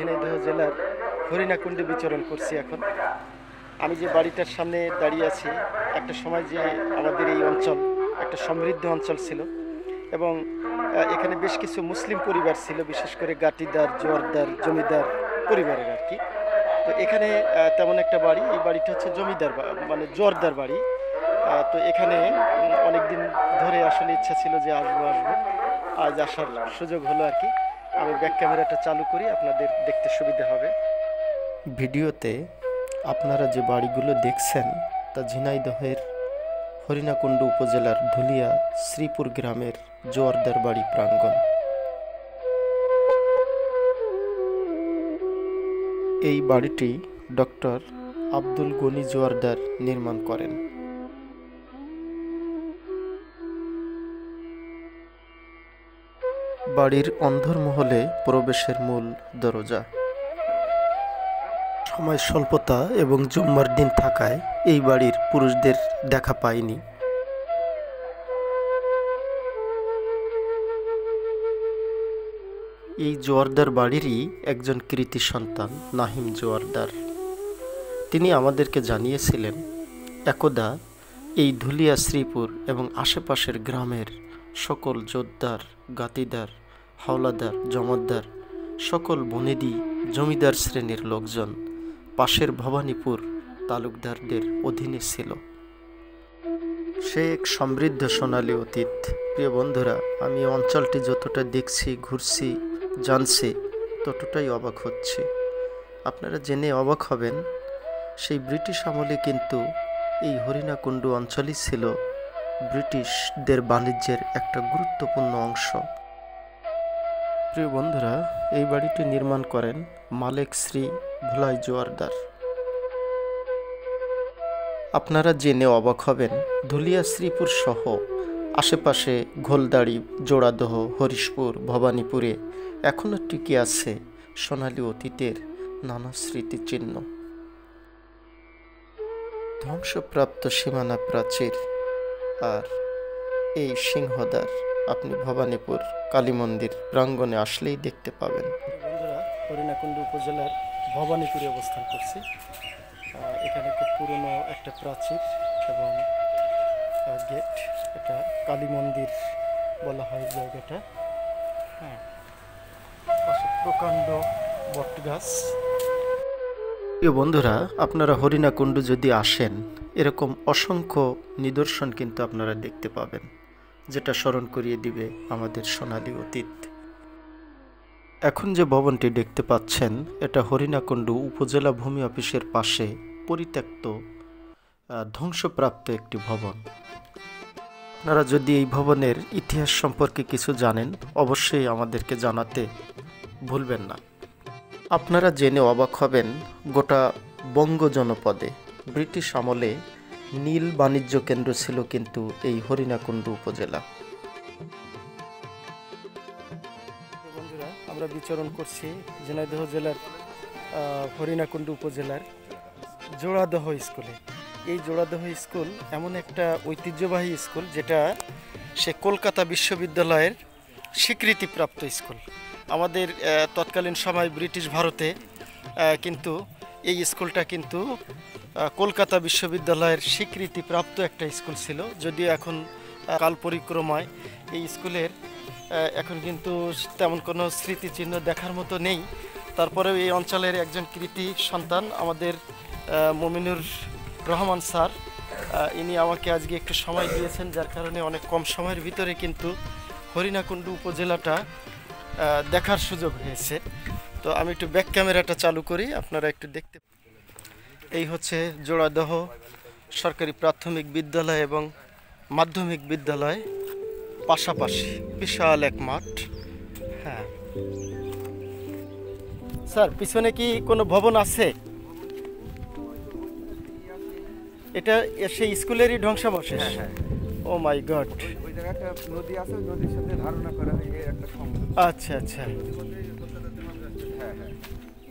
ঝিনাইদহ জেলার হরিণাকুণ্ডে বিচরণ করছি। এখন আমি যে বাড়িটার সামনে দাঁড়িয়ে আছি, একটা সময় যে আমাদের এই অঞ্চল একটা সমৃদ্ধ অঞ্চল ছিল এবং এখানে বেশ কিছু মুসলিম পরিবার ছিল, বিশেষ করে গাটিদার, জোয়ারদার, জমিদার পরিবারের আর কি। তো এখানে তেমন একটা বাড়ি, এই বাড়িটা হচ্ছে জমিদার মানে জোয়ারদার বাড়ি। তো এখানে অনেক দিন ধরে আসলে ইচ্ছা ছিল যে আসবো, আজ আসার সুযোগ হলো আর কি। আমি ব্যাক ক্যামেরাটা চালু করি, আপনাদের দেখতে সুবিধা হবে। ভিডিওতে আপনারা যে বাড়িগুলো দেখছেন তা ঝিনাইদহের হরিণাকুণ্ড উপজেলার ধুলিয়া শ্রীপুর গ্রামের জোয়ারদার বাড়ি প্রাঙ্গণ। এই বাড়িটি ডক্টর আব্দুল গনি জোয়ারদার নির্মাণ করেন। বাড়ির অন্দরমহলে প্রবেশের মূল দরজা। সময় স্বল্পতা এবং জুম্মার দিন থাকায় এই বাড়ির পুরুষদের দেখা পায়নি। এই জোয়ারদার বাড়িরই একজন কৃতি সন্তান নাহিম জোয়ারদার। তিনি আমাদেরকে জানিয়েছিলেন, একদা এই ধুলিয়া শ্রীপুর এবং আশেপাশের গ্রামের সকল জোদ্দার, গাতিদার, হাওলাদার, জমাদ্দার, সকল বনেদি জমিদার শ্রেণীর লোকজন পাশের ভবানীপুর তালুকদারদের অধীনে ছিল। সে এক সমৃদ্ধ সোনালী অতীত। প্রিয় বন্ধুরা, আমি অঞ্চলটি যতটা দেখছি, ঘুরছি, জানছি, ততটাই অবাক হচ্ছি। আপনারা জেনে অবাক হবেন, সেই ব্রিটিশ আমলে কিন্তু এই হরিণাকুণ্ড অঞ্চলই ছিল ব্রিটিশদের বাণিজ্যের একটা গুরুত্বপূর্ণ অংশ। প্রিয় বন্ধুরা, এই বাড়িটি নির্মাণ করেন মালেক শ্রী ভোলাই জোয়ারদার। আপনারা জেনে অবাক হবেন, ধুলিয়া শ্রীপুর সহ আশেপাশে ঘোলদাড়ি, জোড়াদহ, হরিশপুর, ভবানীপুরে এখনও টিকে আছে সোনালী অতীতের নানা স্মৃতিচিহ্ন। ধ্বংসপ্রাপ্ত সীমানা প্রাচীর আর এই সিংহদ্বার আপনি ভবানীপুর কালী মন্দির প্রাঙ্গণে আসলেই দেখতে পাবেন। বন্ধুরা, হরিণাকুণ্ড উপজেলার ভবানীপুরে অবস্থান করছি। এখানে খুব পুরনো একটা প্রাচীর এবং গেট, এটা কালী মন্দির বলা হয় জায়গাটা। হ্যাঁ, পাশে প্রকাণ্ড বটগাছ। প্রিয় বন্ধুরা, আপনারা হরিণাকুণ্ড যদি আসেন, এরকম অসংখ্য নিদর্শন কিন্তু আপনারা দেখতে পাবেন, যেটা স্মরণ করিয়ে দিবে আমাদের সোনালী অতীত। এখন যে ভবনটি দেখতে পাচ্ছেন, এটা হরিণাকুণ্ড উপজেলা ভূমি অফিসের পাশে পরিত্যক্ত ধ্বংসপ্রাপ্ত একটি ভবন। আপনারা যদি এই ভবনের ইতিহাস সম্পর্কে কিছু জানেন, অবশ্যই আমাদেরকে জানাতে ভুলবেন না। আপনারা জেনে অবাক হবেন, গোটা বঙ্গ জনপদে ব্রিটিশ আমলে নীল বাণিজ্য কেন্দ্র ছিল কিন্তু এই হরিণাকুণ্ড উপজেলা। বন্ধুরা, আমরা বিচরণ করছি ঝিনাইদহ জেলার হরিণাকুণ্ড উপজেলার জোড়াদহ স্কুলে। এই জোড়াদহ স্কুল এমন একটা ঐতিহ্যবাহী স্কুল, যেটা সে কলকাতা বিশ্ববিদ্যালয়ের স্বীকৃতিপ্রাপ্ত স্কুল। আমাদের তৎকালীন সময় ব্রিটিশ ভারতে কিন্তু এই স্কুলটা কিন্তু কলকাতা বিশ্ববিদ্যালয়ের স্বীকৃতিপ্রাপ্ত একটা স্কুল ছিল। যদিও এখন কাল পরিক্রমায় এই স্কুলের এখন কিন্তু তেমন কোনো স্মৃতিচিহ্ন দেখার মতো নেই। তারপরেও এই অঞ্চলের একজন কৃতি সন্তান আমাদের মমিনুর রহমান স্যার, ইনি আমাকে আজকে একটু সময় দিয়েছেন, যার কারণে অনেক কম সময়ের ভিতরে কিন্তু হরিণাকুণ্ড উপজেলাটা দেখার সুযোগ হয়েছে। তো আমি একটু ব্যাক ক্যামেরাটা চালু করি, আপনারা একটু দেখতে। এই হচ্ছে জোড়াদহ সরকারি প্রাথমিক বিদ্যালয় এবং মাধ্যমিক বিদ্যালয় পাশাপাশি, বিশাল এক মাঠ। হ্যাঁ স্যার, পিছনে কি কোনো ভবন আছে? এটা সেই স্কুলেরই ধ্বংসাবশেষ? ও মাই গড। ওই জায়গাটা নদী আছে, নদীর সাথে ধারণা করা হয় একটা সংযোগ। আচ্ছা আচ্ছা।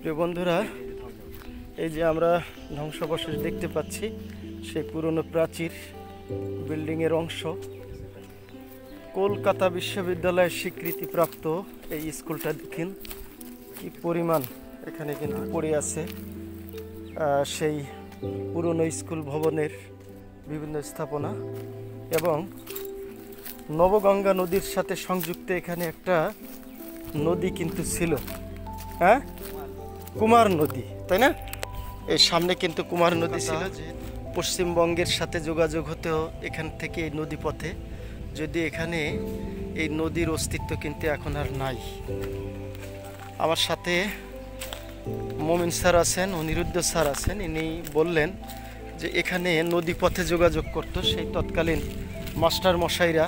প্রিয় বন্ধুরা, এই যে আমরা ধ্বংসাবশেষ দেখতে পাচ্ছি, সেই পুরনো প্রাচীর বিল্ডিংয়ের অংশ। কলকাতা বিশ্ববিদ্যালয়ের স্বীকৃতিপ্রাপ্ত এই স্কুলটা দেখেন কি পরিমাণ এখানে কিন্তু পড়ে আছে সেই পুরনো স্কুল ভবনের বিভিন্ন স্থাপনা এবং নবগঙ্গা নদীর সাথে সংযুক্ত এখানে একটা নদী কিন্তু ছিল, হ্যাঁ, কুমার নদী, তাই না? এর সামনে কিন্তু কুমার নদী ছিল, যে পশ্চিমবঙ্গের সাথে যোগাযোগ হতো এখান থেকে এই নদী পথে। যদি এখানে এই নদীর অস্তিত্ব কিন্তু এখন আর নাই। আমার সাথে মমিন স্যার আছেন, অনিরুদ্ধ স্যার আছেন, ইনি বললেন যে এখানে নদী পথে যোগাযোগ করত সেই তৎকালীন মাস্টার মশাইরা,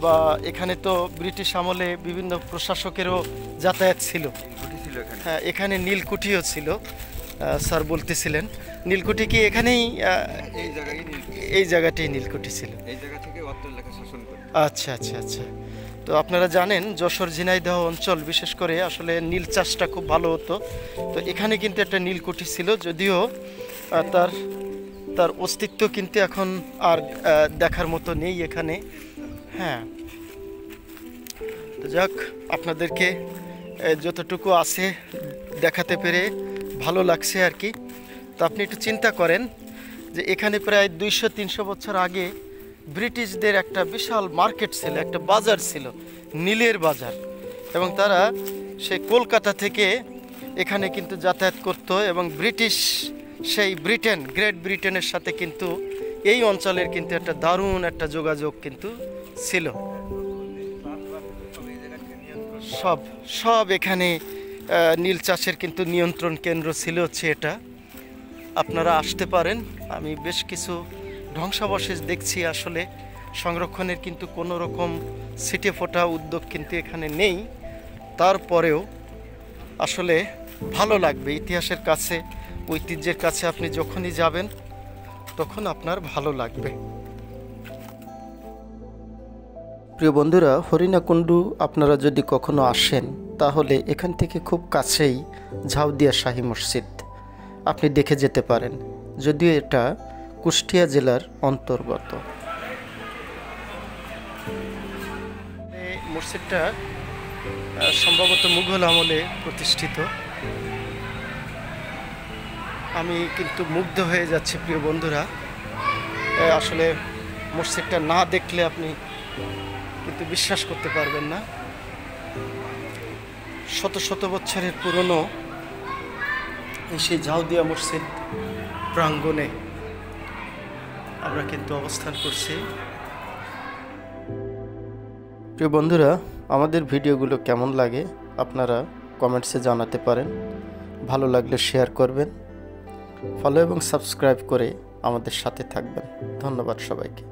বা এখানে তো ব্রিটিশ আমলে বিভিন্ন প্রশাসকেরও যাতায়াত ছিল। হ্যাঁ, এখানে নীলকুঠিও ছিল, স্যার বলতেছিলেন। নীলকুঠি কি এখানেই? এই জায়গাটাই নীলকুঠি ছিল। আচ্ছা আচ্ছা আচ্ছা। তো আপনারা জানেন যশোর ঝিনাইদহ অঞ্চল বিশেষ করে আসলে নীল চাষটা খুব ভালো হতো। তো এখানে কিন্তু একটা নীলকুঠি ছিল, যদিও তার অস্তিত্ব কিন্তু এখন আর দেখার মতো নেই এখানে। হ্যাঁ, তো যাক, আপনাদেরকে যতটুকু আছে দেখাতে পেরে ভালো লাগছে আর কি। তো আপনি একটু চিন্তা করেন যে এখানে প্রায় 200-300 বছর আগে ব্রিটিশদের একটা বিশাল মার্কেট ছিল, একটা বাজার ছিল, নীলের বাজার, এবং তারা সেই কলকাতা থেকে এখানে কিন্তু যাতায়াত করতো, এবং সেই গ্রেট ব্রিটেনের সাথে কিন্তু এই অঞ্চলের কিন্তু একটা দারুণ একটা যোগাযোগ কিন্তু ছিল। সব এখানে নীল চাষের কিন্তু নিয়ন্ত্রণ কেন্দ্র ছিল হচ্ছে এটা। আপনারা আসতে পারেন। আমি বেশ কিছু ধ্বংসাবশেষ দেখছি, আসলে সংরক্ষণের কিন্তু কোনো রকম ছিটে ফোটা উদ্যোগ কিন্তু এখানে নেই। তারপরেও আসলে ভালো লাগবে, ইতিহাসের কাছে, ঐতিহ্যের কাছে আপনি যখনই যাবেন তখন আপনার ভালো লাগবে। প্রিয় বন্ধুরা, হরিণাকুণ্ডু আপনারা যদি কখনো আসেন তাহলে এখান থেকে খুব কাছেই ঝাউদিয়া শাহী মসজিদ আপনি দেখে যেতে পারেন, যদিও এটা কুষ্টিয়া জেলার অন্তর্গত। এই মসজিদটা সম্ভবত মুঘল আমলে প্রতিষ্ঠিত। আমি কিন্তু মুগ্ধ হয়ে যাচ্ছি প্রিয় বন্ধুরা। আসলে মসজিদটা না দেখলে আপনি কিন্তু বিশ্বাস করতে পারবেন না। শত শত বছরের পুরনো সেই ঝাউদিয়া মসজিদ প্রাঙ্গণে আমরা কিন্তু অবস্থান করছি। প্রিয় বন্ধুরা, আমাদের ভিডিওগুলো কেমন লাগে আপনারা কমেন্টসে জানাতে পারেন। ভালো লাগলে শেয়ার করবেন, ফলো এবং সাবস্ক্রাইব করে আমাদের সাথে থাকবেন। ধন্যবাদ সবাইকে।